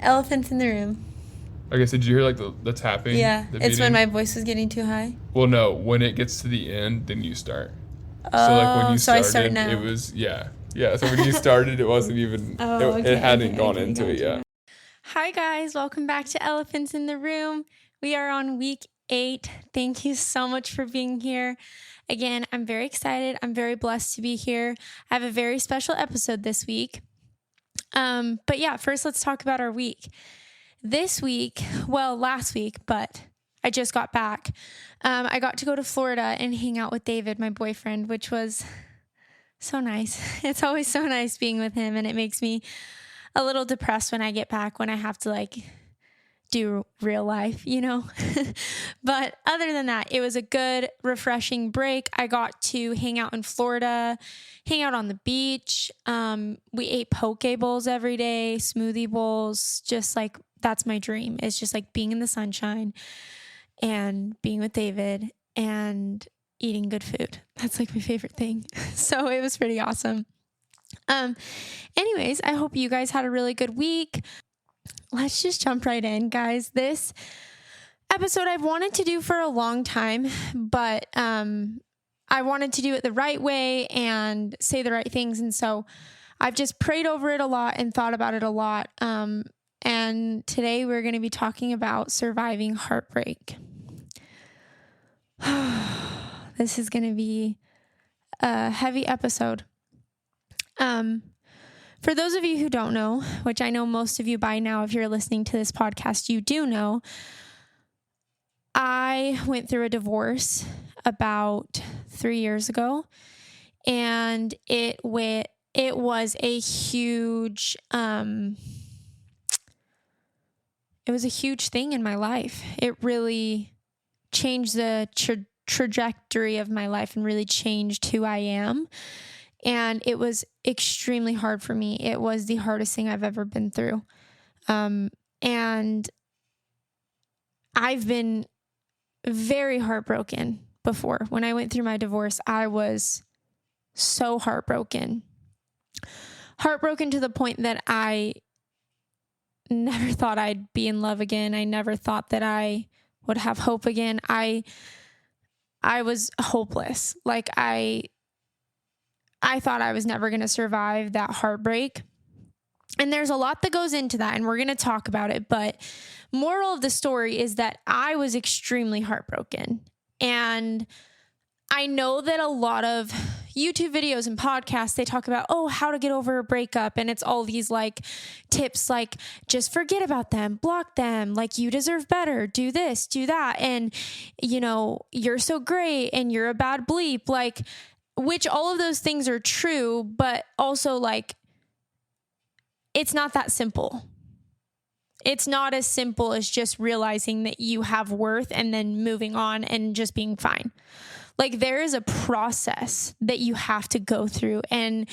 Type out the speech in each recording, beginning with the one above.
Elephants in the room. Okay, so did you hear like the tapping? Yeah, the it's beating? when my voice was getting too high. Well, no, when it gets to the end, then you start. Oh, So like when you so I started, start now. it was yeah. So when you started, it wasn't even. It hadn't gone into it yet. Hi guys, welcome back to Elephants in the Room. We are on week 8. Thank you so much for being here. Again, I'm very excited. I'm very blessed to be here. I have a very special episode this week. But yeah, first let's talk about our week. This week, well, last week, but I just got back. I got to go to Florida and hang out with David, my boyfriend, which was so nice. It's always so nice being with him, and it makes me a little depressed when I get back, when I have to like do real life, you know? But other than that, it was a good, refreshing break. I got to hang out in Florida, hang out on the beach. We ate poke bowls every day, smoothie bowls, just like, that's my dream. It's just like being in the sunshine and being with David and eating good food. That's like my favorite thing. So it was pretty awesome. Anyways, I hope you guys had a really good week. Let's just jump right in, guys. This episode I've wanted to do for a long time, but I wanted to do it the right way and say the right things. And so I've just prayed over it a lot and thought about it a lot. And today we're going to be talking about surviving heartbreak. This is going to be a heavy episode. For those of you who don't know, which I know most of you by now, if you're listening to this podcast, you do know, I went through a divorce about 3 years ago, and it was a huge, it was a huge thing in my life. It really changed the trajectory of my life and really changed who I am. And it was extremely hard for me. It was the hardest thing I've ever been through. And I've been very heartbroken before. When I went through my divorce, I was so heartbroken. Heartbroken to the point that I never thought I'd be in love again. I never thought that I would have hope again. I was hopeless. Like I thought I was never going to survive that heartbreak. And there's a lot that goes into that, and we're going to talk about it. But moral of the story is that I was extremely heartbroken. And I know that a lot of YouTube videos and podcasts, they talk about, how to get over a breakup. And it's all these like tips, like just forget about them, block them, like you deserve better, do this, do that. And, you know, you're so great and you're a bad bleep. Like, which all of those things are true, but also like, it's not that simple. It's not as simple as just realizing that you have worth and then moving on and just being fine. Like there is a process that you have to go through, and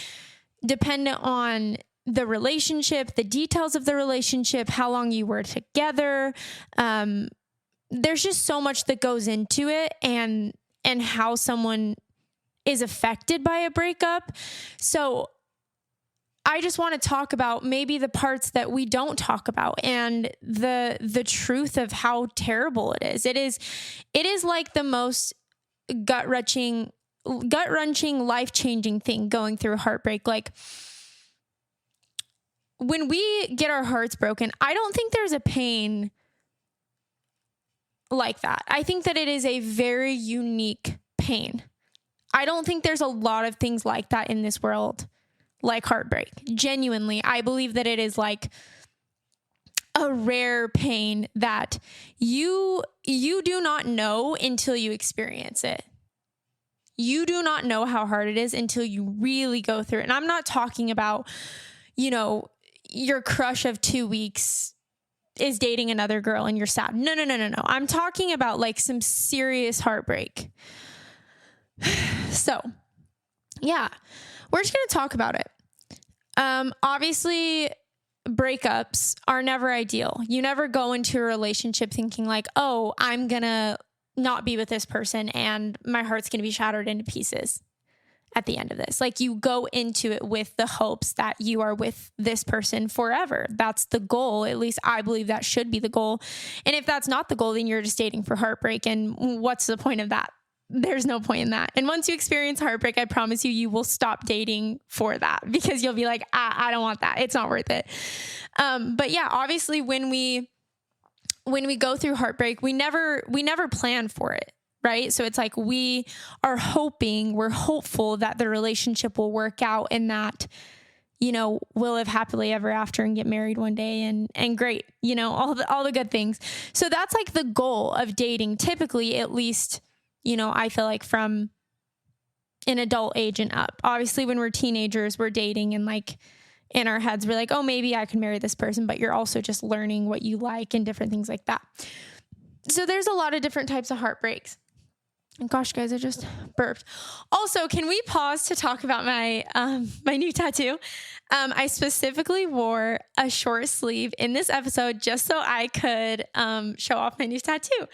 dependent on the relationship, the details of the relationship, how long you were together, there's just so much that goes into it, and how someone is affected by a breakup. So I just want to talk about maybe the parts that we don't talk about and the truth of how terrible it is. It is like the most gut-wrenching, life-changing thing going through heartbreak. Like when we get our hearts broken, I don't think there's a pain like that. I think that it is a very unique pain. I don't think there's a lot of things like that in this world, like heartbreak. Genuinely, I believe that it is like a rare pain that you do not know until you experience it. You do not know how hard it is until you really go through it. And I'm not talking about, you know, your crush of 2 weeks is dating another girl and you're sad. No. I'm talking about like some serious heartbreak. So, yeah, we're just going to talk about it. Obviously, breakups are never ideal. You never go into a relationship thinking like, I'm going to not be with this person and my heart's going to be shattered into pieces. at the end of this. Like, you go into it with the hopes that you are with this person forever. That's the goal. At least I believe that should be the goal. And if that's not the goal, then you're just dating for heartbreak. And what's the point of that? There's no point in that. And once you experience heartbreak, I promise you, you will stop dating for that, because you'll be like, I don't want that. It's not worth it. But yeah, obviously when we go through heartbreak, we never plan for it. Right. So it's like, we're hopeful that the relationship will work out and that, we'll live happily ever after and get married one day and great, all the good things. So that's like the goal of dating, typically, at least, I feel like from an adult age and up. Obviously, when we're teenagers, we're dating and like in our heads, we're like, oh, maybe I can marry this person, but you're also just learning what you like and different things like that. So there's a lot of different types of heartbreaks. And gosh, guys, I just burped. Also, can we pause to talk about my new tattoo? I specifically wore a short sleeve in this episode just so I could show off my new tattoo.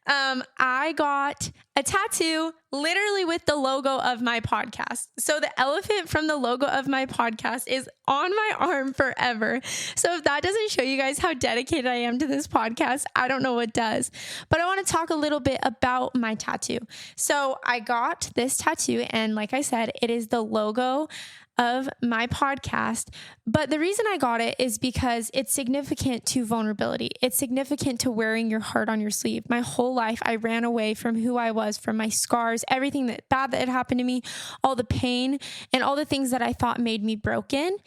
I got a tattoo literally with the logo of my podcast. So the elephant from the logo of my podcast is on my arm forever. So if that doesn't show you guys how dedicated I am to this podcast, I don't know what does. But I want to talk a little bit about my tattoo. So I got this tattoo, and like I said, it is the logo of my podcast. But the reason I got it is because it's significant to vulnerability. It's significant to wearing your heart on your sleeve. My whole life, I ran away from who I was, from my scars, everything bad that had happened to me, all the pain and all the things that I thought made me broken.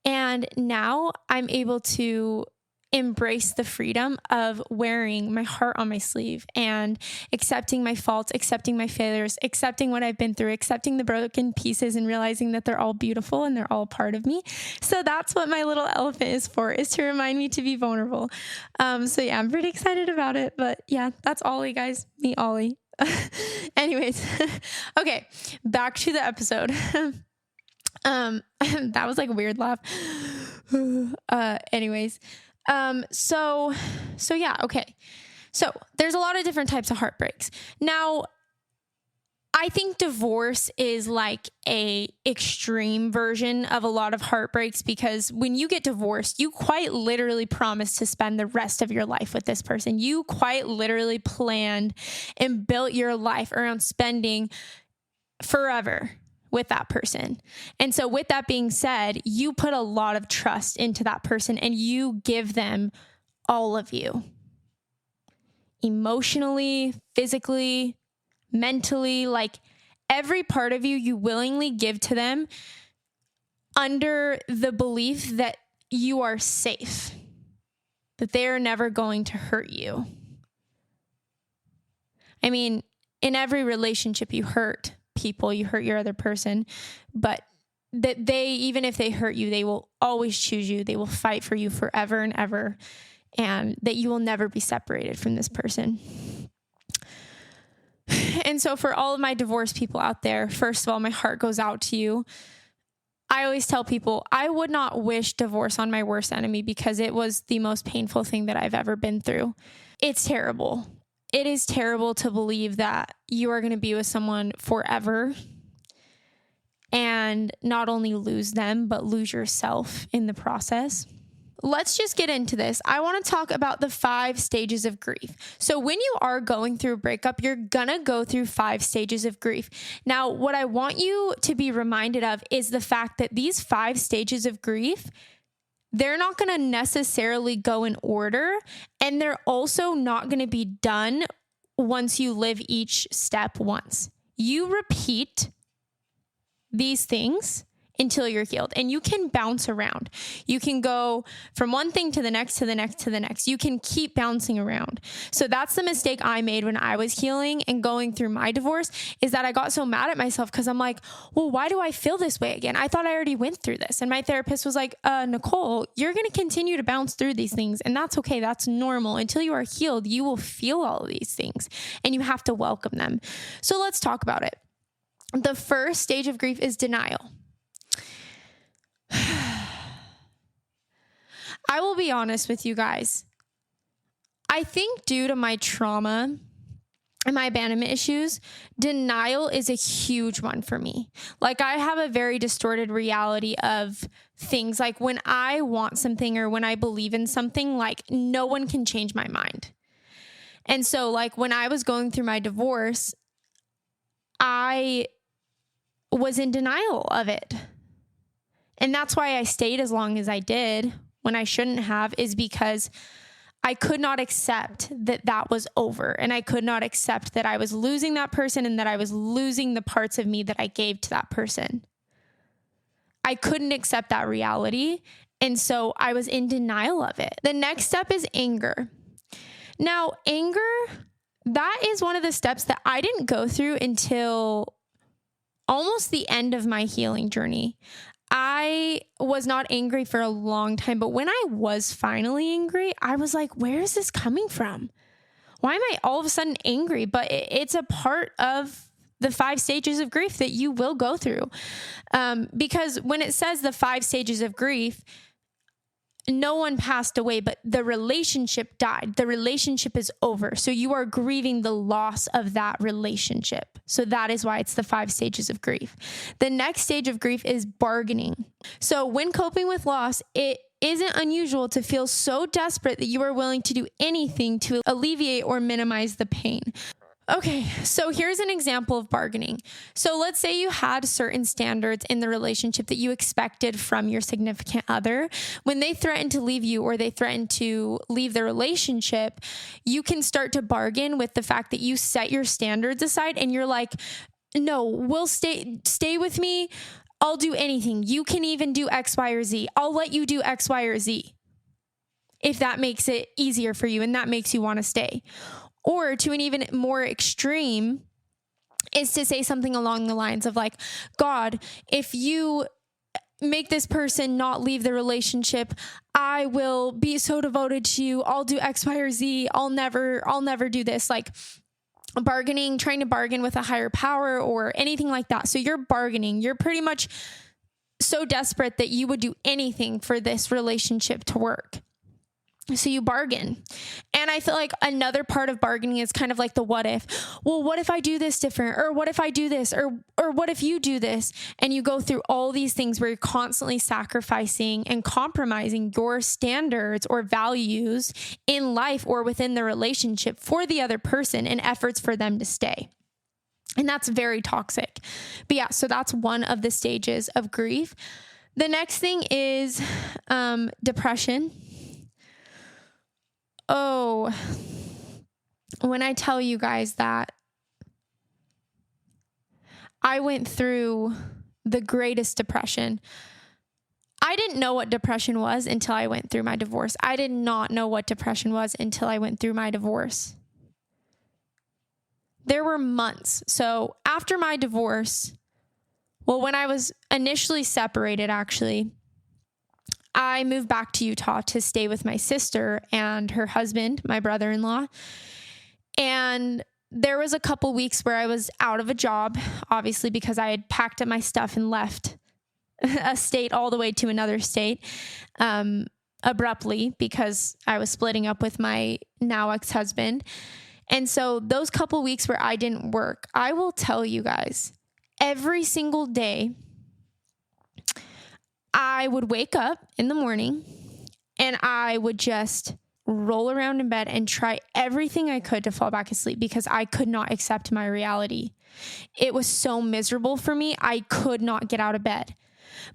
And now I'm able to embrace the freedom of wearing my heart on my sleeve and accepting my faults, accepting my failures, accepting what I've been through, accepting the broken pieces, and realizing that they're all beautiful and they're all part of me. So that's what my little elephant is for, is to remind me to be vulnerable. So yeah, I'm pretty excited about it. But yeah, that's Ollie, guys. Me, Ollie. Anyways, okay, back to the episode. That was like a weird laugh. Anyways. So yeah, okay. So there's a lot of different types of heartbreaks. Now, I think divorce is like a extreme version of a lot of heartbreaks, because when you get divorced, you quite literally promise to spend the rest of your life with this person. You quite literally planned and built your life around spending forever with that person. And so with that being said, you put a lot of trust into that person and you give them all of you. Emotionally, physically, mentally, like every part of you, you willingly give to them under the belief that you are safe, that they are never going to hurt you. I mean, in every relationship, you hurt people, you hurt your other person, but that even if they hurt you, they will always choose you. They will fight for you forever and ever, and that you will never be separated from this person. And so for all of my divorced people out there, first of all, my heart goes out to you. I always tell people I would not wish divorce on my worst enemy, because it was the most painful thing that I've ever been through. It's terrible. It is terrible to believe that you are going to be with someone forever and not only lose them, but lose yourself in the process. Let's just get into this. I want to talk about the 5 stages of grief. So when you are going through a breakup, you're going to go through 5 stages of grief. Now, what I want you to be reminded of is the fact that these 5 stages of grief, they're not going to necessarily go in order, and they're also not going to be done once you live each step once. You repeat these things until you're healed, and you can bounce around. You can go from one thing to the next, to the next, to the next. You can keep bouncing around. So that's the mistake I made when I was healing and going through my divorce, is that I got so mad at myself because I'm like, well, why do I feel this way again? I thought I already went through this. And my therapist was like, Nicole, you're going to continue to bounce through these things, and that's okay. That's normal. Until you are healed, you will feel all of these things, and you have to welcome them. So let's talk about it. The first stage of grief is denial. I will be honest with you guys. I think due to my trauma and my abandonment issues, denial is a huge one for me. Like, I have a very distorted reality of things. Like, when I want something or when I believe in something, like, no one can change my mind. And so, like, when I was going through my divorce, I was in denial of it. And that's why I stayed as long as I did when I shouldn't have, is because I could not accept that that was over. And I could not accept that I was losing that person and that I was losing the parts of me that I gave to that person. I couldn't accept that reality. And so I was in denial of it. The next step is anger. Now, anger, that is one of the steps that I didn't go through until almost the end of my healing journey. I was not angry for a long time, but when I was finally angry, I was like, where is this coming from? Why am I all of a sudden angry? But it's a part of the 5 stages of grief that you will go through. Because when it says the 5 stages of grief, no one passed away, but the relationship died. The relationship is over. So you are grieving the loss of that relationship. So that is why it's the 5 stages of grief. The next stage of grief is bargaining. So when coping with loss, it isn't unusual to feel so desperate that you are willing to do anything to alleviate or minimize the pain. Okay, so here's an example of bargaining. So let's say you had certain standards in the relationship that you expected from your significant other. When they threaten to leave you or they threaten to leave the relationship, you can start to bargain with the fact that you set your standards aside and you're like, no, we'll stay with me. I'll do anything. You can even do X, Y, or Z. I'll let you do X, Y, or Z if that makes it easier for you and that makes you want to stay. Or to an even more extreme is to say something along the lines of like, God, if you make this person not leave the relationship, I will be so devoted to you. I'll do X, Y, or Z. I'll never do this. Like bargaining, trying to bargain with a higher power or anything like that. So you're bargaining. You're pretty much so desperate that you would do anything for this relationship to work. So you bargain. And I feel like another part of bargaining is kind of like the what if. Well, what if I do this different? Or what if I do this? Or what if you do this? And you go through all these things where you're constantly sacrificing and compromising your standards or values in life or within the relationship for the other person in efforts for them to stay. And that's very toxic. But yeah, so that's one of the stages of grief. The next thing is depression. Oh, when I tell you guys that I went through the greatest depression, I didn't know what depression was until I went through my divorce. I did not know what depression was until I went through my divorce. There were months. So after my divorce, well, when I was initially separated, actually, I moved back to Utah to stay with my sister and her husband, my brother-in-law. And there was a couple weeks where I was out of a job, obviously, because I had packed up my stuff and left a state all the way to another state abruptly because I was splitting up with my now ex-husband. And so those couple weeks where I didn't work, I will tell you guys, every single day, I would wake up in the morning and I would just roll around in bed and try everything I could to fall back asleep because I could not accept my reality. It was so miserable for me. I could not get out of bed.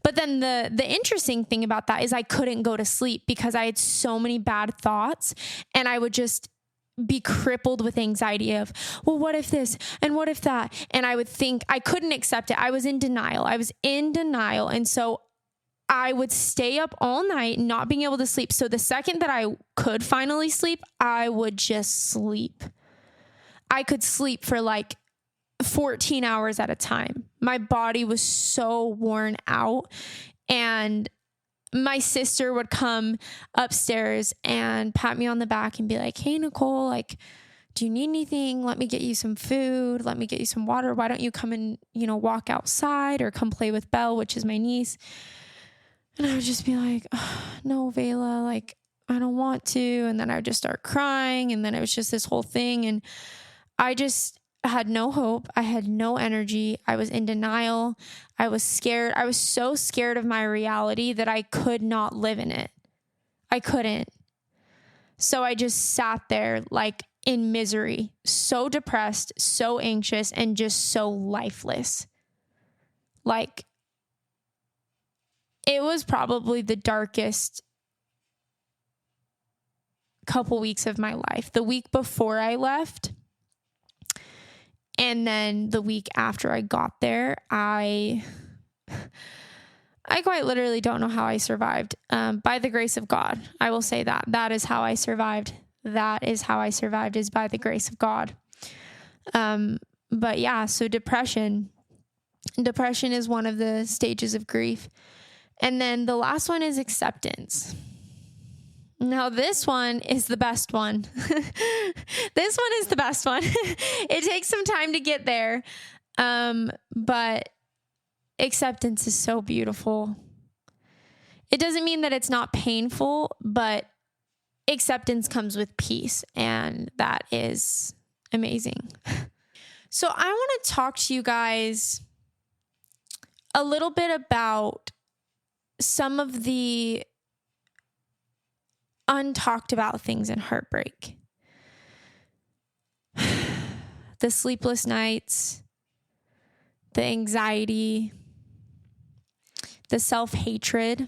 But then the interesting thing about that is I couldn't go to sleep because I had so many bad thoughts and I would just be crippled with anxiety of, well, what if this and what if that? And I would think I couldn't accept it. I was in denial. And so I would stay up all night, not being able to sleep. So the second that I could finally sleep, I would just sleep. I could sleep for like 14 hours at a time. My body was so worn out. And my sister would come upstairs and pat me on the back and be like, hey, Nicole, like, do you need anything? Let me get you some food. Let me get you some water. Why don't you come and, walk outside or come play with Belle, which is my niece. And I would just be like, oh, no, Vela, like, I don't want to. And then I would just start crying. And then it was just this whole thing. And I just had no hope. I had no energy. I was in denial. I was scared. I was so scared of my reality that I could not live in it. I couldn't. So I just sat there like in misery, so depressed, so anxious, and just so lifeless. Like, it was probably the darkest couple weeks of my life. The week before I left, and then the week after I got there, I quite literally don't know how I survived. By the grace of God, I will say that. That is how I survived. That is how I survived, is by the grace of God. But yeah, so depression is one of the stages of grief. And then the last one is acceptance. Now, this one is the best one. This one is the best one. It takes some time to get there. But acceptance is so beautiful. It doesn't mean that it's not painful, but acceptance comes with peace, and that is amazing. So I want to talk to you guys a little bit about some of the untalked about things in heartbreak. The sleepless nights, the anxiety, the self-hatred.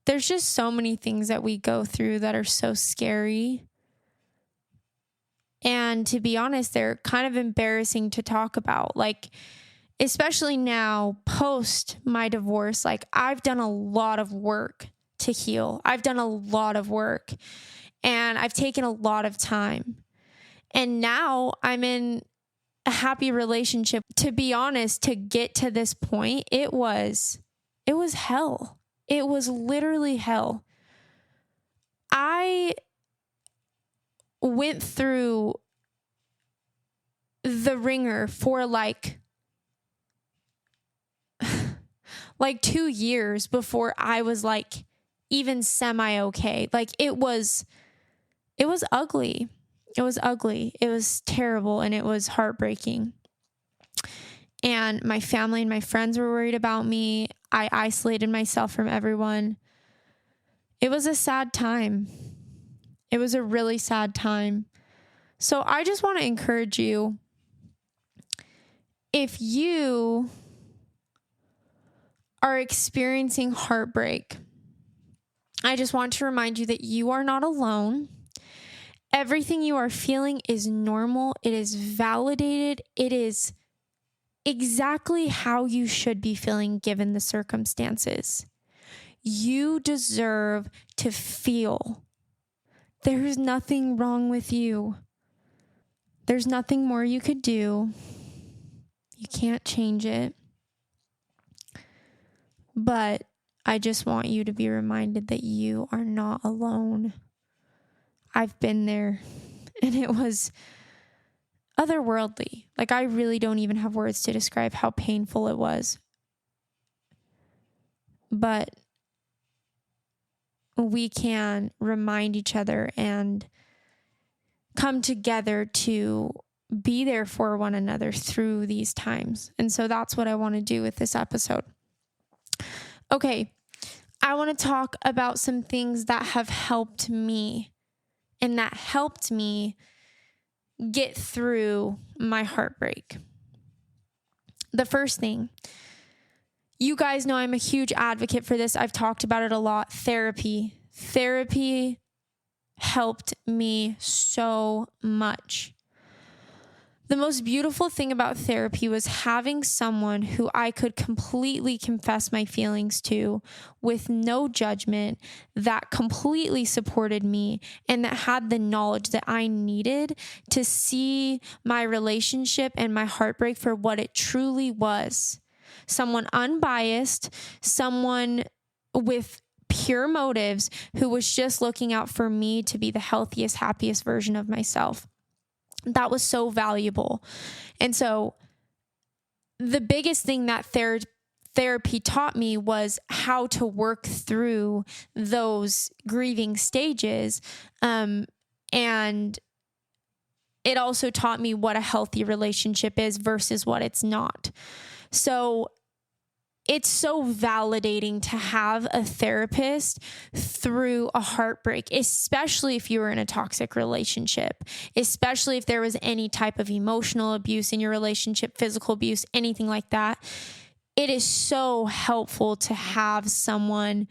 There's just so many things that we go through that are so scary. And to be honest, they're kind of embarrassing to talk about. Like, especially now, post my divorce, like, I've done a lot of work to heal. I've done a lot of work, and I've taken a lot of time. And now I'm in a happy relationship. To be honest, to get to this point, it was hell. It was literally hell. I went through the ringer for like 2 years before I was like even semi-okay. Like, it was ugly. It was ugly. It was terrible, and it was heartbreaking. And my family and my friends were worried about me. I isolated myself from everyone. It was a sad time. It was a really sad time. So I just want to encourage you, if you are experiencing heartbreak, I just want to remind you that you are not alone. Everything you are feeling is normal. It is validated. It is exactly how you should be feeling given the circumstances. You deserve to feel. There's nothing wrong with you. There's nothing more you could do. You can't change it. But I just want you to be reminded that you are not alone. I've been there, and it was otherworldly. Like, I really don't even have words to describe how painful it was. But we can remind each other and come together to be there for one another through these times. And so that's what I want to do with this episode. Okay, I want to talk about some things that have helped me and that helped me get through my heartbreak. The first thing, you guys know I'm a huge advocate for this. I've talked about it a lot. Therapy. Therapy helped me so much. The most beautiful thing about therapy was having someone who I could completely confess my feelings to with no judgment, that completely supported me and that had the knowledge that I needed to see my relationship and my heartbreak for what it truly was. Someone unbiased, someone with pure motives who was just looking out for me to be the healthiest, happiest version of myself. That was so valuable. And so the biggest thing that therapy taught me was how to work through those grieving stages. And it also taught me what a healthy relationship is versus what it's not. So it's so validating to have a therapist through a heartbreak, especially if you were in a toxic relationship, especially if there was any type of emotional abuse in your relationship, physical abuse, anything like that. It is so helpful to have someone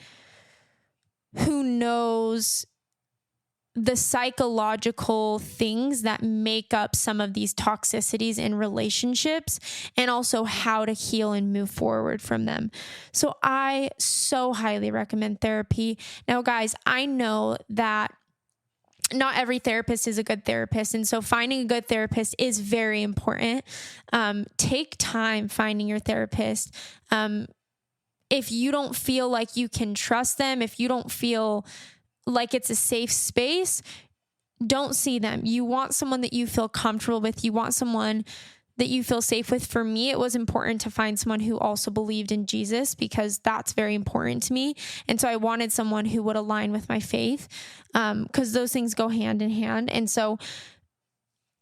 who knows the psychological things that make up some of these toxicities in relationships, and also how to heal and move forward from them. So I so highly recommend therapy. Now, guys, I know that not every therapist is a good therapist. And so finding a good therapist is very important. Take time finding your therapist. If you don't feel like you can trust them, if you don't feel like it's a safe space, don't see them. You want someone that you feel comfortable with. You want someone that you feel safe with. For me, it was important to find someone who also believed in Jesus, because that's very important to me. And so I wanted someone who would align with my faith, because those things go hand in hand. And so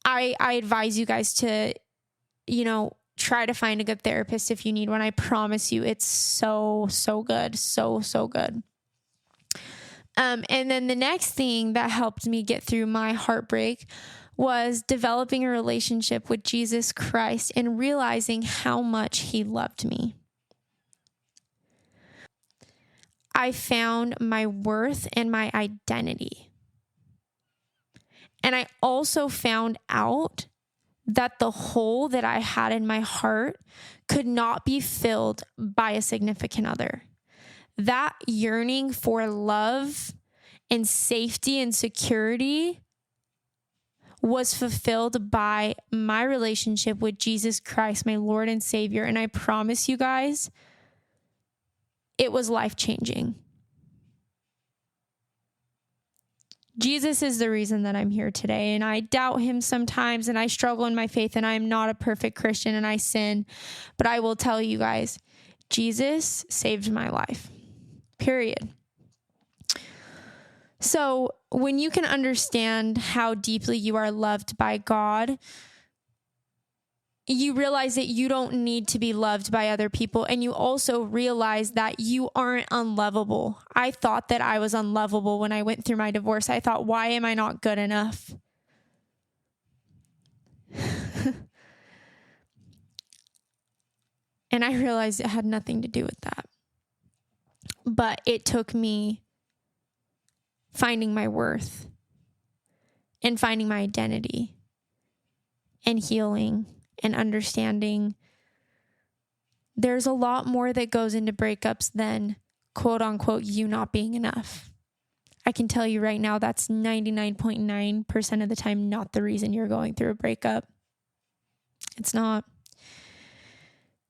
I advise you guys to, try to find a good therapist if you need one. I promise you, it's so good. So good. And then the next thing that helped me get through my heartbreak was developing a relationship with Jesus Christ and realizing how much he loved me. I found my worth and my identity. And I also found out that the hole that I had in my heart could not be filled by a significant other. That yearning for love and safety and security was fulfilled by my relationship with Jesus Christ, my Lord and Savior. And I promise you guys, it was life-changing. Jesus is the reason that I'm here today, and I doubt him sometimes, and I struggle in my faith, and I am not a perfect Christian, and I sin. But I will tell you guys, Jesus saved my life. Period. So when you can understand how deeply you are loved by God, you realize that you don't need to be loved by other people. And you also realize that you aren't unlovable. I thought that I was unlovable when I went through my divorce. I thought, why am I not good enough? And I realized it had nothing to do with that. But it took me finding my worth and finding my identity and healing and understanding there's a lot more that goes into breakups than quote unquote you not being enough. I can tell you right now, that's 99.9% of the time not the reason you're going through a breakup. It's not.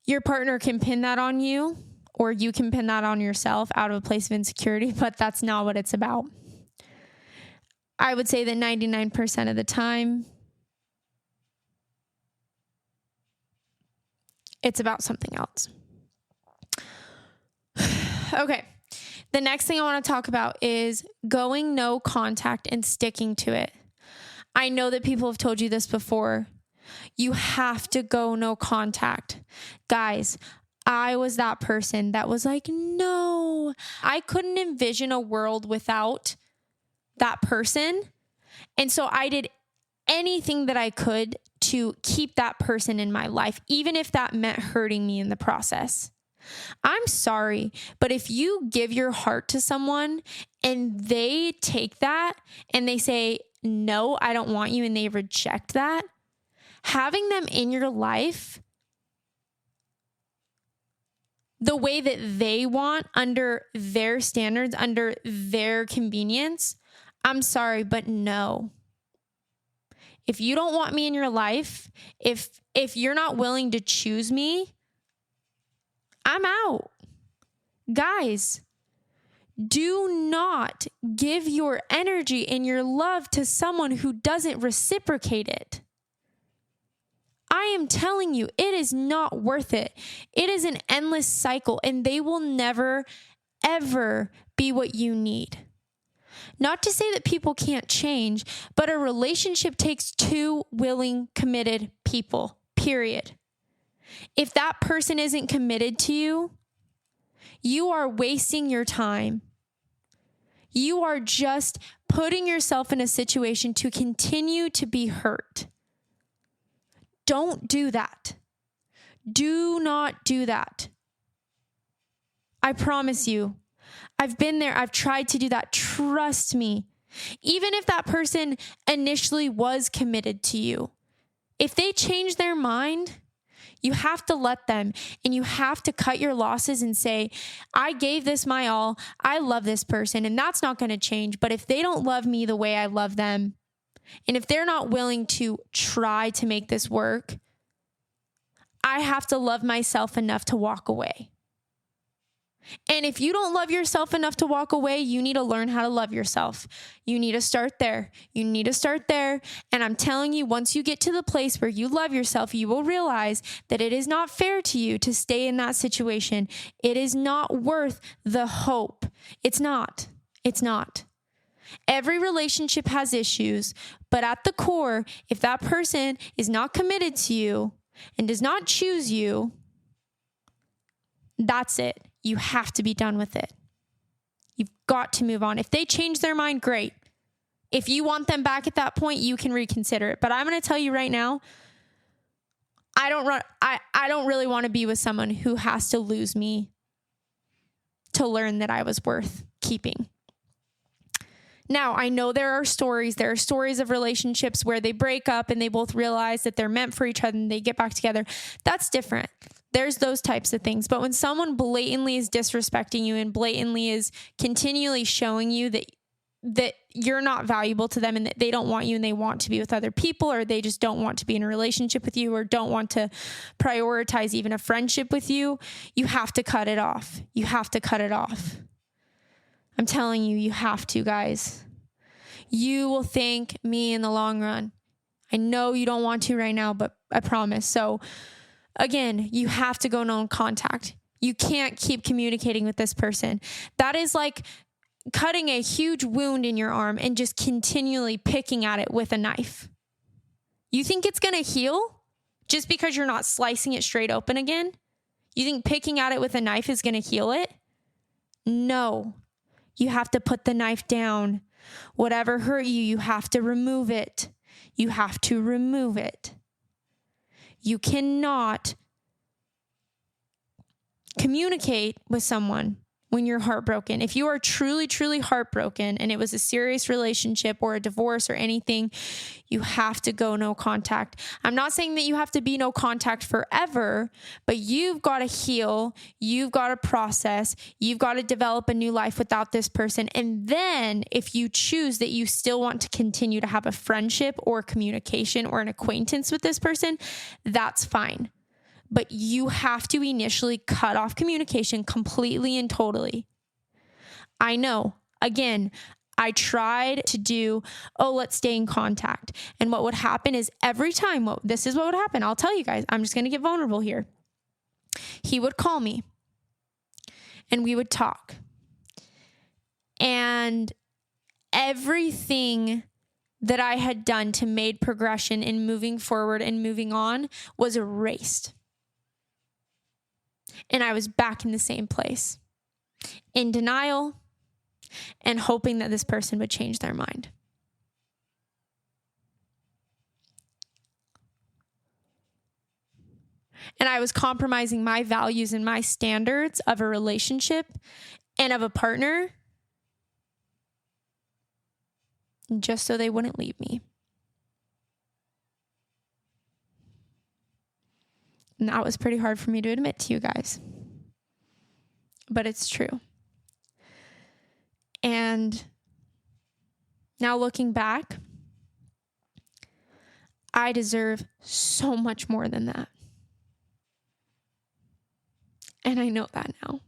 Your partner can pin that on you, or you can pin that on yourself out of a place of insecurity, but that's not what it's about. I would say that 99% of the time, it's about something else. Okay. The next thing I want to talk about is going no contact and sticking to it. I know that people have told you this before. You have to go no contact. Guys, I was that person that was like, no, I couldn't envision a world without that person. And so I did anything that I could to keep that person in my life, even if that meant hurting me in the process. I'm sorry, but if you give your heart to someone and they take that and they say, no, I don't want you, and they reject that, having them in your life the way that they want, under their standards, under their convenience, I'm sorry, but no. If you don't want me in your life, if you're not willing to choose me, I'm out. Guys, do not give your energy and your love to someone who doesn't reciprocate it. I I am telling you, it is not worth it. It is an endless cycle, and they will never, ever be what you need. Not to say that people can't change, but a relationship takes two willing, committed people, period. If that person isn't committed to you, you are wasting your time. You are just putting yourself in a situation to continue to be hurt. Don't do that. Do not do that. I promise you. I've been there. I've tried to do that. Trust me. Even if that person initially was committed to you, if they change their mind, you have to let them, and you have to cut your losses and say, I gave this my all. I love this person, and that's not going to change. But if they don't love me the way I love them, and if they're not willing to try to make this work, I have to love myself enough to walk away. And if you don't love yourself enough to walk away, you need to learn how to love yourself. You need to start there. You need to start there. And I'm telling you, once you get to the place where you love yourself, you will realize that it is not fair to you to stay in that situation. It is not worth the hope. It's not. It's not. Every relationship has issues, but at the core, if that person is not committed to you and does not choose you, that's it. You have to be done with it. You've got to move on. If they change their mind, great. If you want them back at that point, you can reconsider it. But I'm going to tell you right now, I don't really want to be with someone who has to lose me to learn that I was worth keeping. Now, I know there are stories of relationships where they break up and they both realize that they're meant for each other and they get back together. That's different. There's those types of things. But when someone blatantly is disrespecting you and blatantly is continually showing you that you're not valuable to them and that they don't want you and they want to be with other people, or they just don't want to be in a relationship with you, or don't want to prioritize even a friendship with you, you have to cut it off. You have to cut it off. I'm telling you, you have to, guys. You will thank me in the long run. I know you don't want to right now, but I promise. So again, you have to go no contact. You can't keep communicating with this person. That is like cutting a huge wound in your arm and just continually picking at it with a knife. You think it's going to heal just because you're not slicing it straight open again? You think picking at it with a knife is going to heal it? No. You have to put the knife down. Whatever hurt you, you have to remove it. You have to remove it. You cannot communicate with someone when you're heartbroken. If you are truly, truly heartbroken and it was a serious relationship or a divorce or anything, you have to go no contact. I'm not saying that you have to be no contact forever, but you've got to heal. You've got to process. You've got to develop a new life without this person. And then if you choose that you still want to continue to have a friendship or communication or an acquaintance with this person, that's fine. But you have to initially cut off communication completely and totally. I know. Again, I tried to do, let's stay in contact. And what would happen is every time, this is what would happen. I'll tell you guys, I'm just going to get vulnerable here. He would call me and we would talk. And everything that I had done to make progression in moving forward and moving on was erased. And I was back in the same place, in denial and hoping that this person would change their mind. And I was compromising my values and my standards of a relationship and of a partner just so they wouldn't leave me. And that was pretty hard for me to admit to you guys. But it's true. And now looking back, I deserve so much more than that. And I know that now.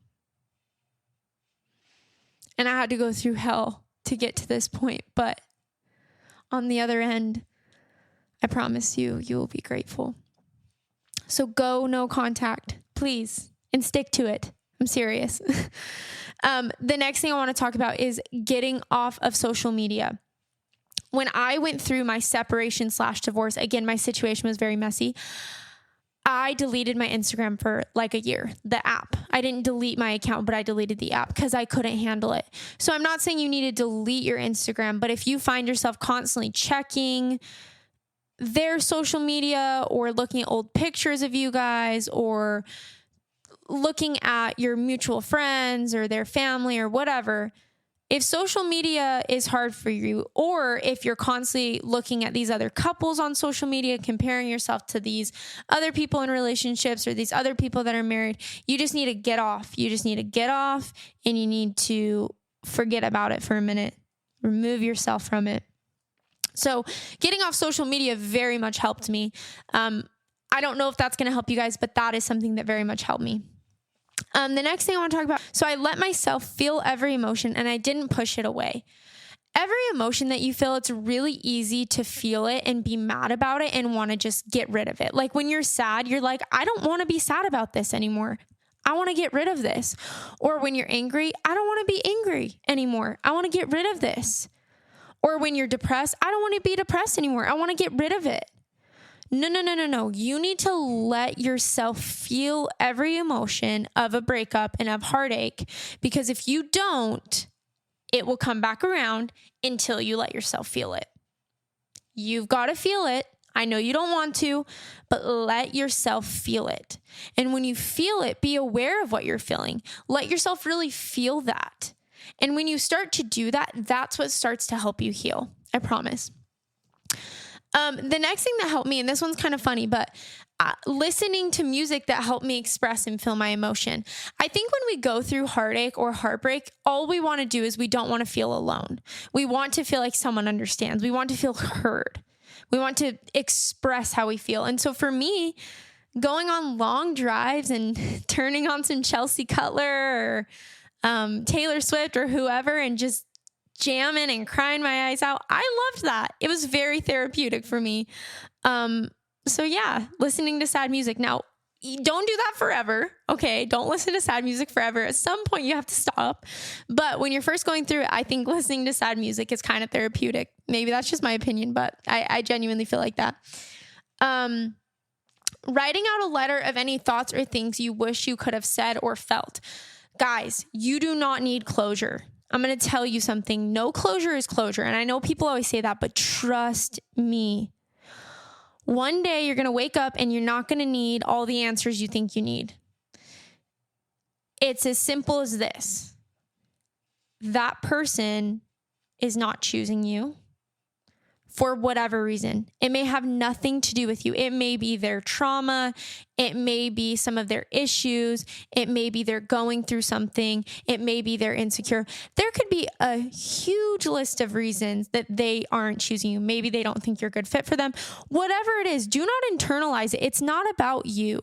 And I had to go through hell to get to this point. But on the other end, I promise you, you will be grateful. So go no contact, please, and stick to it. I'm serious. The next thing I want to talk about is getting off of social media. When I went through my separation/divorce, again, my situation was very messy. I deleted my Instagram for like a year, the app. I didn't delete my account, but I deleted the app because I couldn't handle it. So I'm not saying you need to delete your Instagram, but if you find yourself constantly checking their social media or looking at old pictures of you guys or looking at your mutual friends or their family or whatever, if social media is hard for you, or if you're constantly looking at these other couples on social media, comparing yourself to these other people in relationships or these other people that are married, you just need to get off. You just need to get off and you need to forget about it for a minute. Remove yourself from it. So getting off social media very much helped me. I don't know if that's going to help you guys, but that is something that very much helped me. The next thing I want to talk about, so I let myself feel every emotion and I didn't push it away. Every emotion that you feel, it's really easy to feel it and be mad about it and want to just get rid of it. Like when you're sad, you're like, I don't want to be sad about this anymore. I want to get rid of this. Or when you're angry, I don't want to be angry anymore. I want to get rid of this. Or when you're depressed, I don't want to be depressed anymore. I want to get rid of it. No. You need to let yourself feel every emotion of a breakup and of heartache, because if you don't, it will come back around until you let yourself feel it. You've got to feel it. I know you don't want to, but let yourself feel it. And when you feel it, be aware of what you're feeling. Let yourself really feel that. And when you start to do that, that's what starts to help you heal. I promise. The next thing that helped me, and this one's kind of funny, but listening to music that helped me express and feel my emotion. I think when we go through heartache or heartbreak, all we want to do is we don't want to feel alone. We want to feel like someone understands. We want to feel heard. We want to express how we feel. And so for me, going on long drives and turning on some Chelsea Cutler or Taylor Swift or whoever and just jamming and crying my eyes out, I loved that. It was very therapeutic for me. So yeah, listening to sad music. Now, don't do that forever. Okay. Don't listen to sad music forever. At some point you have to stop. But when you're first going through it, I think listening to sad music is kind of therapeutic. Maybe that's just my opinion, but I genuinely feel like that. Writing out a letter of any thoughts or things you wish you could have said or felt. Guys, you do not need closure. I'm going to tell you something. No closure is closure. And I know people always say that, but trust me. One day you're going to wake up and you're not going to need all the answers you think you need. It's as simple as this. That person is not choosing you for whatever reason. It may have nothing to do with you. It may be their trauma. It may be some of their issues. It may be they're going through something. It may be they're insecure. There could be a huge list of reasons that they aren't choosing you. Maybe they don't think you're a good fit for them. Whatever it is, do not internalize it. It's not about you.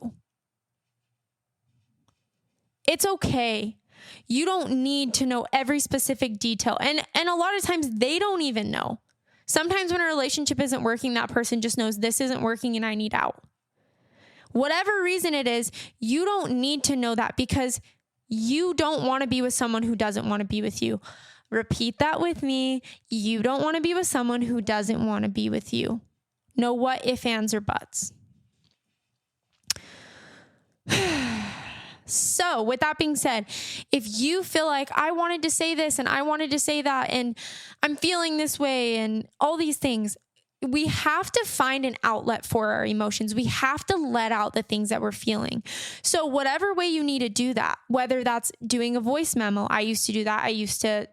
It's okay. You don't need to know every specific detail. And a lot of times they don't even know. Sometimes when a relationship isn't working, that person just knows this isn't working and I need out. Whatever reason it is, you don't need to know that because you don't want to be with someone who doesn't want to be with you. Repeat that with me. You don't want to be with someone who doesn't want to be with you. No what, if, ands, or buts. So with that being said, if you feel like I wanted to say this and I wanted to say that and I'm feeling this way and all these things, we have to find an outlet for our emotions. We have to let out the things that we're feeling. So whatever way you need to do that, whether that's doing a voice memo, I used to do that. I used to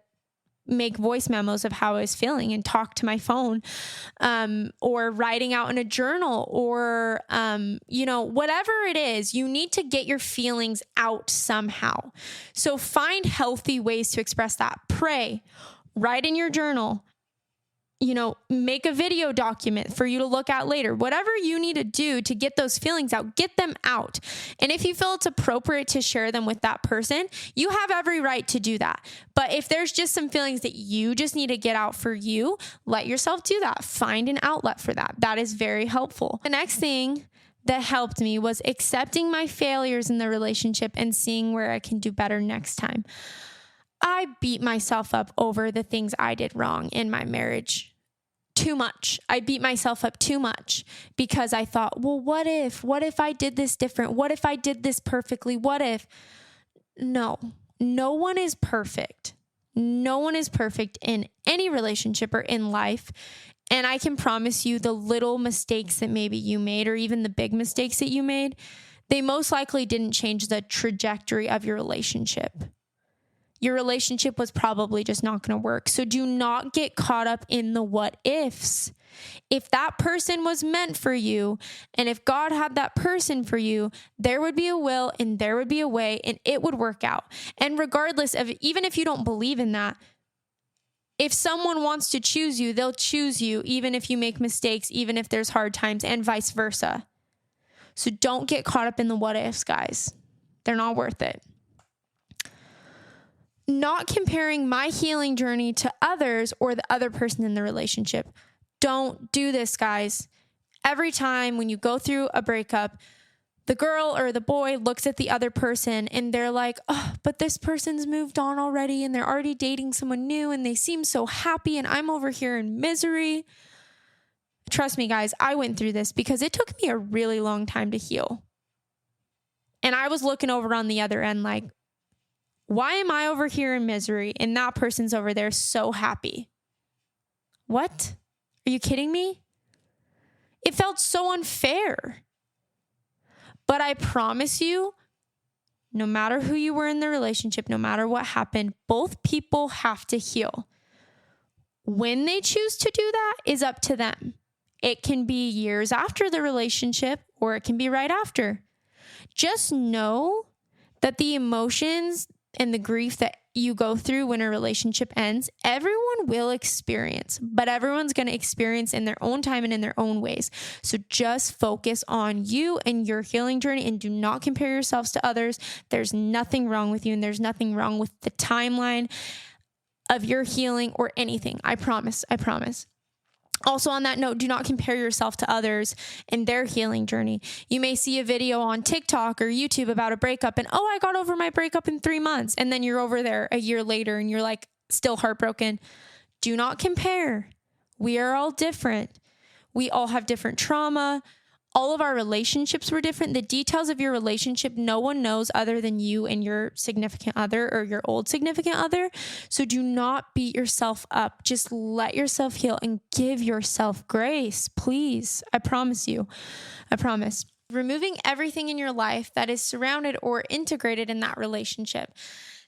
make voice memos of how I was feeling and talk to my phone, or writing out in a journal or, whatever it is, you need to get your feelings out somehow. So find healthy ways to express that. Pray, write in your journal, make a video document for you to look at later. Whatever you need to do to get those feelings out, get them out. And if you feel it's appropriate to share them with that person, you have every right to do that. But if there's just some feelings that you just need to get out for you, let yourself do that. Find an outlet for that. That is very helpful. The next thing, that helped me was accepting my failures in the relationship and seeing where I can do better next time. I beat myself up over the things I did wrong in my marriage too much. I beat myself up too much because I thought, well, what if I did this different? What if I did this perfectly? What if? No one is perfect. No one is perfect in any relationship or in life. And I can promise you the little mistakes that maybe you made, or even the big mistakes that you made, they most likely didn't change the trajectory of your relationship. Your relationship was probably just not going to work. So do not get caught up in the what ifs. If that person was meant for you, and if God had that person for you, there would be a will and there would be a way and it would work out. And regardless of, even if you don't believe in that, if someone wants to choose you, they'll choose you, even if you make mistakes, even if there's hard times, and vice versa. So don't get caught up in the what ifs, guys. They're not worth it. Not comparing my healing journey to others or the other person in the relationship. Don't do this, guys. Every time when you go through a breakup, the girl or the boy looks at the other person and they're like, oh, but this person's moved on already and they're already dating someone new and they seem so happy and I'm over here in misery. Trust me, guys, I went through this because it took me a really long time to heal. And I was looking over on the other end like, why am I over here in misery and that person's over there so happy? What? Are you kidding me? It felt so unfair. But I promise you, no matter who you were in the relationship, no matter what happened, both people have to heal. When they choose to do that is up to them. It can be years after the relationship or it can be right after. Just know that the emotions and the grief that you go through when a relationship ends, everyone will experience, but everyone's going to experience in their own time and in their own ways. So just focus on you and your healing journey and do not compare yourselves to others. There's nothing wrong with you and there's nothing wrong with the timeline of your healing or anything. I promise. I promise. Also on that note, do not compare yourself to others in their healing journey. You may see a video on TikTok or YouTube about a breakup and, oh, I got over my breakup in 3 months. And then you're over there a year later and you're like still heartbroken. Do not compare. We are all different. We all have different trauma. All of our relationships were different. The details of your relationship, no one knows other than you and your significant other or your old significant other. So do not beat yourself up. Just let yourself heal and give yourself grace, please. I promise you. I promise. Removing everything in your life that is surrounded or integrated in that relationship.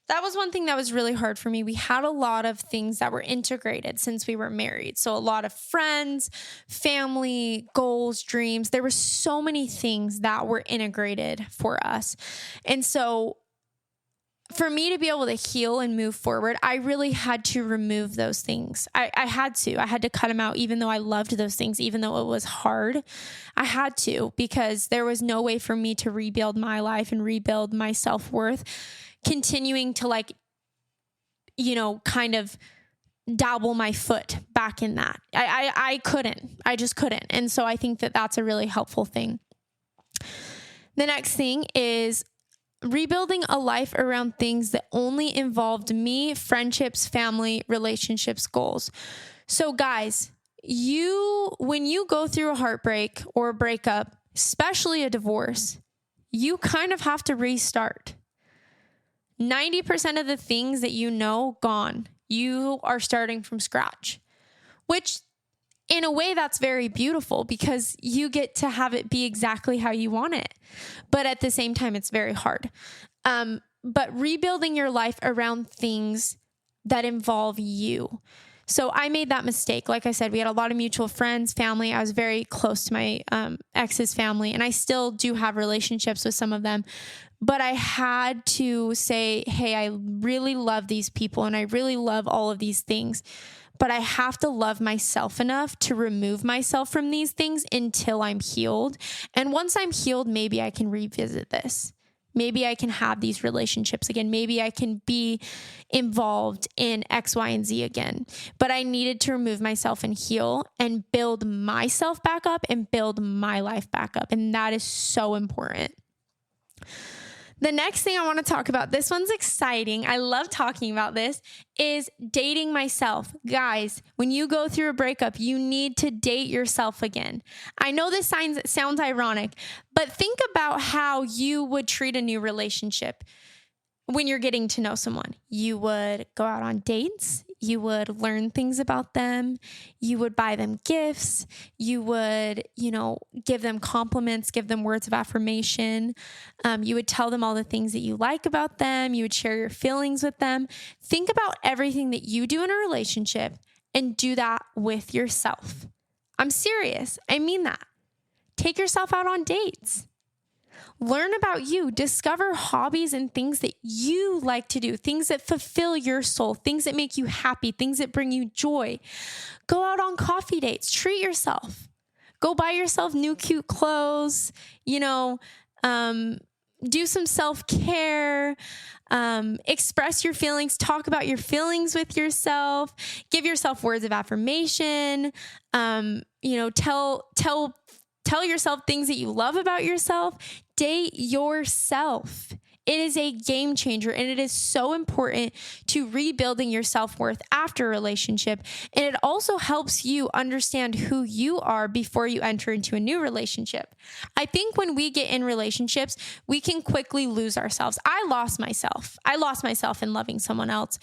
That was one thing that was really hard for me. We had a lot of things that were integrated since we were married. So a lot of friends, family, goals, dreams. There were so many things that were integrated for us. And so for me to be able to heal and move forward, I really had to remove those things. I had to cut them out, even though I loved those things, even though it was hard. I had to, because there was no way for me to rebuild my life and rebuild my self-worth, continuing to kind of dabble my foot back in that. I couldn't. I just couldn't. And so I think that that's a really helpful thing. The next thing is rebuilding a life around things that only involved me, friendships, family, relationships, goals. So guys, when you go through a heartbreak or a breakup, especially a divorce, you kind of have to restart. 90% of the things that you know, gone. You are starting from scratch, which in a way that's very beautiful because you get to have it be exactly how you want it. But at the same time, it's very hard. But rebuilding your life around things that involve you. So I made that mistake. Like I said, we had a lot of mutual friends, family. I was very close to my ex's family, and I still do have relationships with some of them. But I had to say, hey, I really love these people and I really love all of these things, but I have to love myself enough to remove myself from these things until I'm healed. And once I'm healed, maybe I can revisit this. Maybe I can have these relationships again. Maybe I can be involved in X, Y, and Z again. But I needed to remove myself and heal and build myself back up and build my life back up. And that is so important. The next thing I want to talk about, this one's exciting. I love talking about this, is dating myself. Guys, when you go through a breakup, you need to date yourself again. I know this sounds ironic, but think about how you would treat a new relationship when you're getting to know someone. You would go out on dates. You would learn things about them. You would buy them gifts. You would, give them compliments, give them words of affirmation. You would tell them all the things that you like about them. You would share your feelings with them. Think about everything that you do in a relationship and do that with yourself. I'm serious. I mean that. Take yourself out on dates. Learn about you. Discover hobbies and things that you like to do, things that fulfill your soul, things that make you happy, things that bring you joy. Go out on coffee dates. Treat yourself. Go buy yourself new cute clothes, do some self-care, express your feelings, talk about your feelings with yourself, give yourself words of affirmation, tell yourself things that you love about yourself. Date yourself. It is a game changer, and it is so important to rebuilding your self-worth after a relationship. And it also helps you understand who you are before you enter into a new relationship. I think when we get in relationships, we can quickly lose ourselves. I lost myself in loving someone else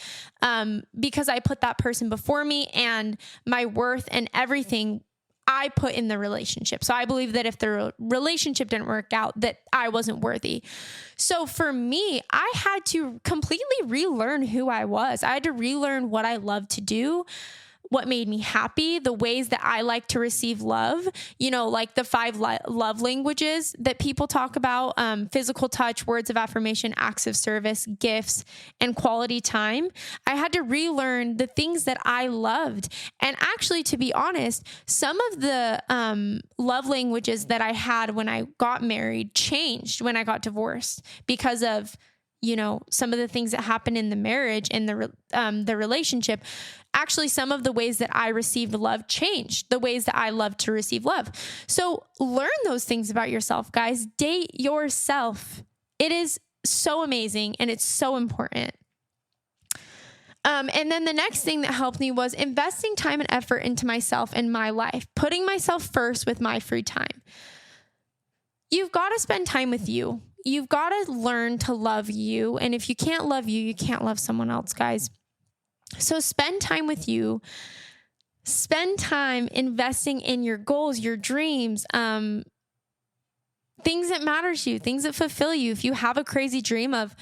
because I put that person before me, and my worth and everything I put in the relationship. So I believe that if the relationship didn't work out, that I wasn't worthy. So for me, I had to completely relearn who I was. I had to relearn what I loved to do, what made me happy, the ways that I like to receive love, like the 5 love languages that people talk about, physical touch, words of affirmation, acts of service, gifts, and quality time. I had to relearn the things that I loved. And actually, to be honest, some of the love languages that I had when I got married changed when I got divorced because of some of the things that happened in the marriage and the relationship. Actually, some of the ways that I received love changed the ways that I love to receive love. So learn those things about yourself, guys. Date yourself. It is so amazing, and it's so important. And then the next thing that helped me was investing time and effort into myself and my life, putting myself first with my free time. You've got to spend time with you. You've got to learn to love you. And if you can't love you, you can't love someone else, guys. So spend time with you. Spend time investing in your goals, your dreams, things that matter to you, things that fulfill you. If you have a crazy dream of,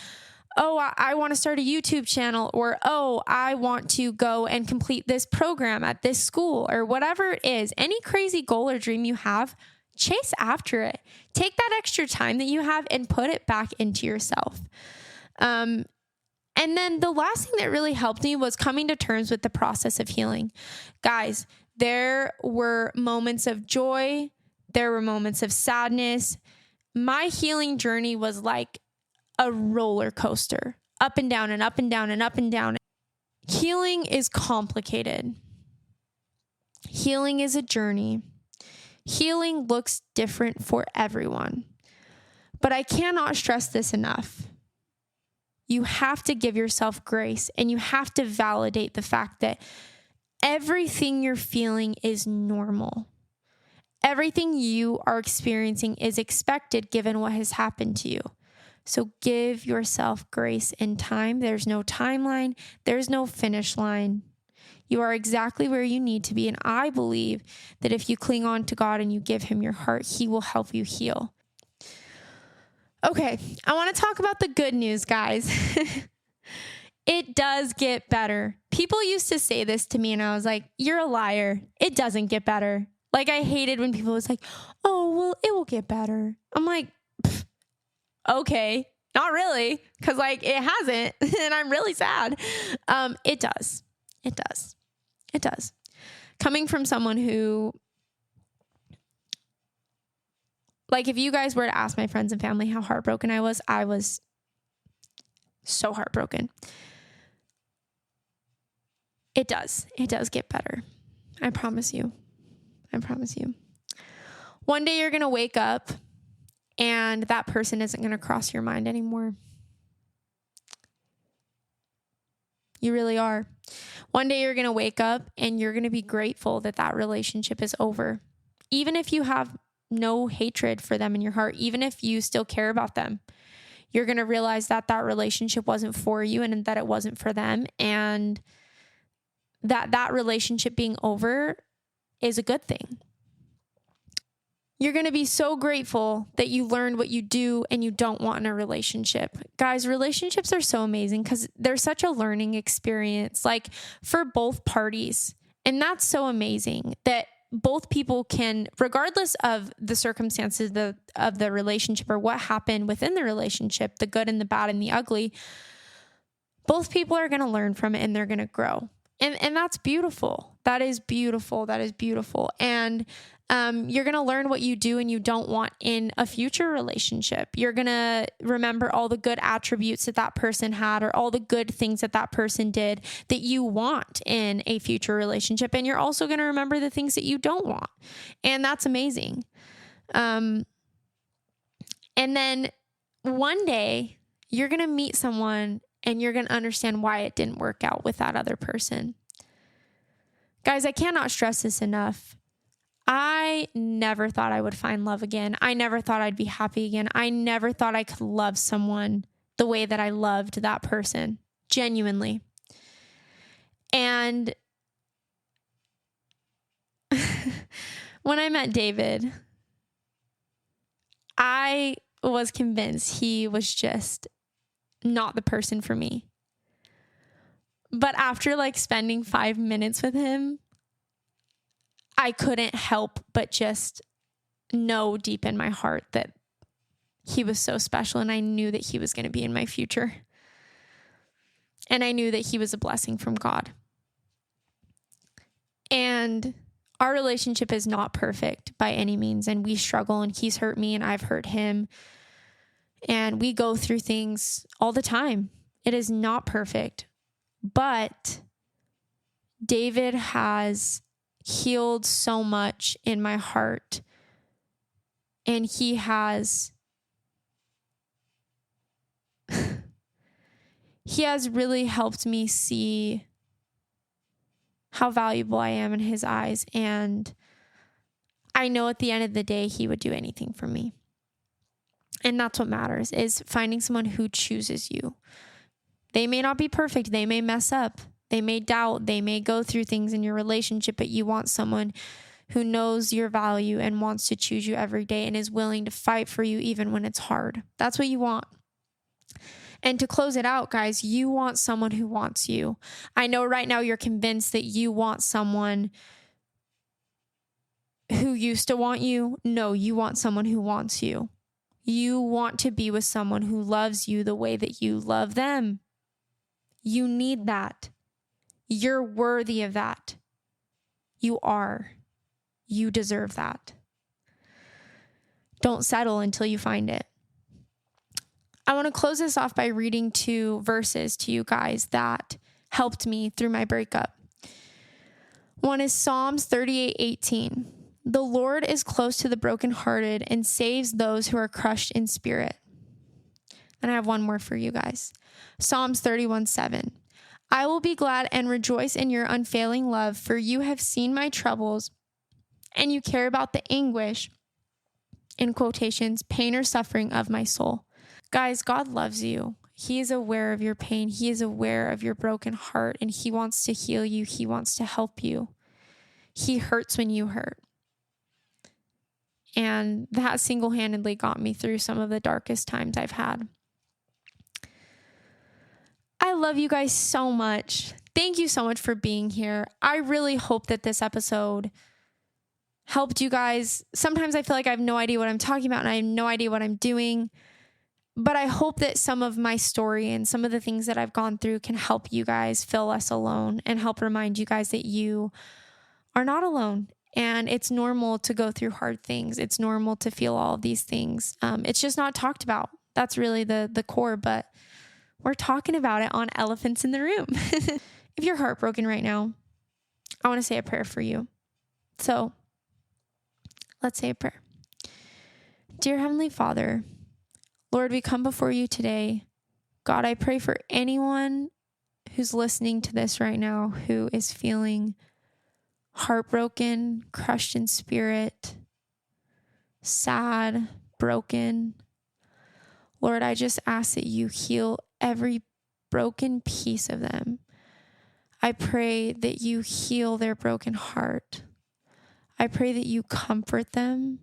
I want to start a YouTube channel, or, I want to go and complete this program at this school, or whatever it is, any crazy goal or dream you have, chase after it. Take that extra time that you have and put it back into yourself. And then the last thing that really helped me was coming to terms with the process of healing. Guys, there were moments of joy. There were moments of sadness. My healing journey was like a roller coaster, up and down and up and down and up and down. Healing is complicated. Healing is a journey. Healing looks different for everyone. But I cannot stress this enough. You have to give yourself grace, and you have to validate the fact that everything you're feeling is normal. Everything you are experiencing is expected given what has happened to you. So give yourself grace and time. There's no timeline. There's no finish line. You are exactly where you need to be. And I believe that if you cling on to God and you give him your heart, he will help you heal. Okay, I want to talk about the good news, guys. It does get better. People used to say this to me, and I was like, you're a liar. It doesn't get better. Like, I hated when people was like, well, it will get better. I'm like, okay, not really, because it hasn't, and I'm really sad. It does. It does. It does. Coming from someone who Like, if you guys were to ask my friends and family how heartbroken I was so heartbroken. It does get better. I promise you. One day you're going to wake up and that person isn't going to cross your mind anymore. You really are. One day you're going to wake up and you're going to be grateful that that relationship is over. Even if you have no hatred for them in your heart, even if you still care about them, you're going to realize that that relationship wasn't for you and that it wasn't for them, and that relationship being over is a good thing. You're going to be so grateful that you learned what you do and you don't want in a relationship. Guys, relationships are so amazing because they're such a learning experience, like, for both parties. And that's so amazing that both people can, regardless of the circumstances of the relationship or what happened within the relationship, the good and the bad and the ugly, both people are going to learn from it and they're going to grow. And that's beautiful. That is beautiful. And you're going to learn what you do and you don't want in a future relationship. You're going to remember all the good attributes that that person had, or all the good things that that person did that you want in a future relationship. And you're also going to remember the things that you don't want. And that's amazing. And then one day you're going to meet someone and you're going to understand why it didn't work out with that other person. Guys, I cannot stress this enough. I never thought I would find love again. I never thought I'd be happy again. I never thought I could love someone the way that I loved that person, genuinely. And when I met David, I was convinced he was just not the person for me. But after spending 5 minutes with him, I couldn't help but just know deep in my heart that he was so special, and I knew that he was going to be in my future. And I knew that he was a blessing from God. And our relationship is not perfect by any means, and we struggle, and he's hurt me and I've hurt him. And we go through things all the time. It is not perfect. But David has healed so much in my heart. And he has really helped me see how valuable I am in his eyes. And I know at the end of the day, he would do anything for me. And that's what matters, is finding someone who chooses you. They may not be perfect. They may mess up. They may doubt. They may go through things in your relationship, but you want someone who knows your value and wants to choose you every day and is willing to fight for you even when it's hard. That's what you want. And to close it out, guys, you want someone who wants you. I know right now you're convinced that you want someone who used to want you. No, you want someone who wants you. You want to be with someone who loves you the way that you love them. You need that. You're worthy of that. You are. You deserve that. Don't settle until you find it. I want to close this off by reading 2 verses to you guys that helped me through my breakup. One is Psalms 38:18. The Lord is close to the brokenhearted and saves those who are crushed in spirit. And I have one more for you guys. Psalms 31:7. I will be glad and rejoice in your unfailing love, for you have seen my troubles and you care about the anguish, in quotations, pain or suffering of my soul. Guys, God loves you. He is aware of your pain. He is aware of your broken heart, and he wants to heal you. He wants to help you. He hurts when you hurt. And that single-handedly got me through some of the darkest times I've had. I love you guys so much. Thank you so much for being here. I really hope that this episode helped you guys. Sometimes I feel like I have no idea what I'm talking about and I have no idea what I'm doing. But I hope that some of my story and some of the things that I've gone through can help you guys feel less alone and help remind you guys that you are not alone. And it's normal to go through hard things. It's normal to feel all of these things. It's just not talked about. That's really the core, but we're talking about it on Elephants in the Room. If you're heartbroken right now, I want to say a prayer for you. So let's say a prayer. Dear Heavenly Father, Lord, we come before you today. God, I pray for anyone who's listening to this right now who is feeling heartbroken, crushed in spirit, sad, broken. Lord, I just ask that you heal every broken piece of them. I pray that you heal their broken heart. I pray that you comfort them.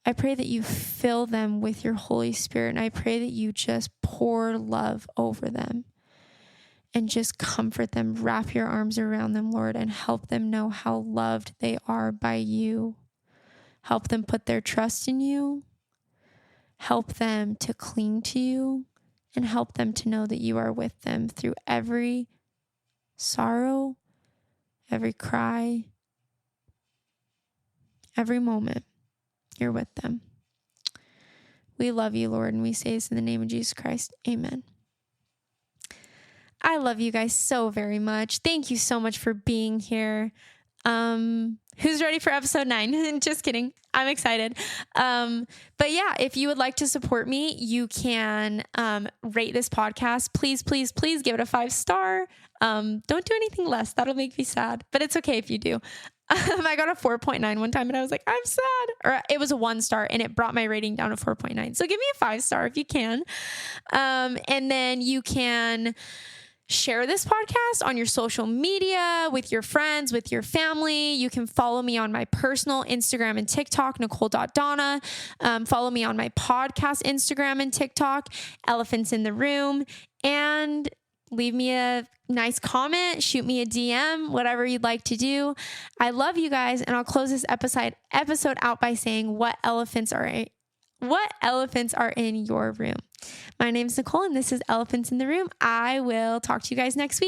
I pray that you fill them with your Holy Spirit. And I pray that you just pour love over them and just comfort them. Wrap your arms around them, Lord, and help them know how loved they are by you. Help them put their trust in you. Help them to cling to you, and help them to know that you are with them through every sorrow, every cry, every moment. You're with them. We love you, Lord, and we say this in the name of Jesus Christ. Amen. I love you guys so very much. Thank you so much for being here. Who's ready for episode 9? Just kidding. I'm excited. But yeah, if you would like to support me, you can rate this podcast. Please, please, please give it a 5-star. Don't do anything less. That'll make me sad, but it's okay if you do. I got a 4.9 one time and I was like, I'm sad. Or it was a 1-star and it brought my rating down to 4.9. So give me a 5-star if you can. And then you can share this podcast on your social media with your friends, with your family. You can follow me on my personal Instagram and TikTok, Nicole.Donna. Follow me on my podcast Instagram and TikTok, Elephants in the Room. And leave me a nice comment, shoot me a DM, whatever you'd like to do. I love you guys. And I'll close this episode out by saying what elephants are in your room. My name's Nicole, and this is Elephants in the Room. I will talk to you guys next week.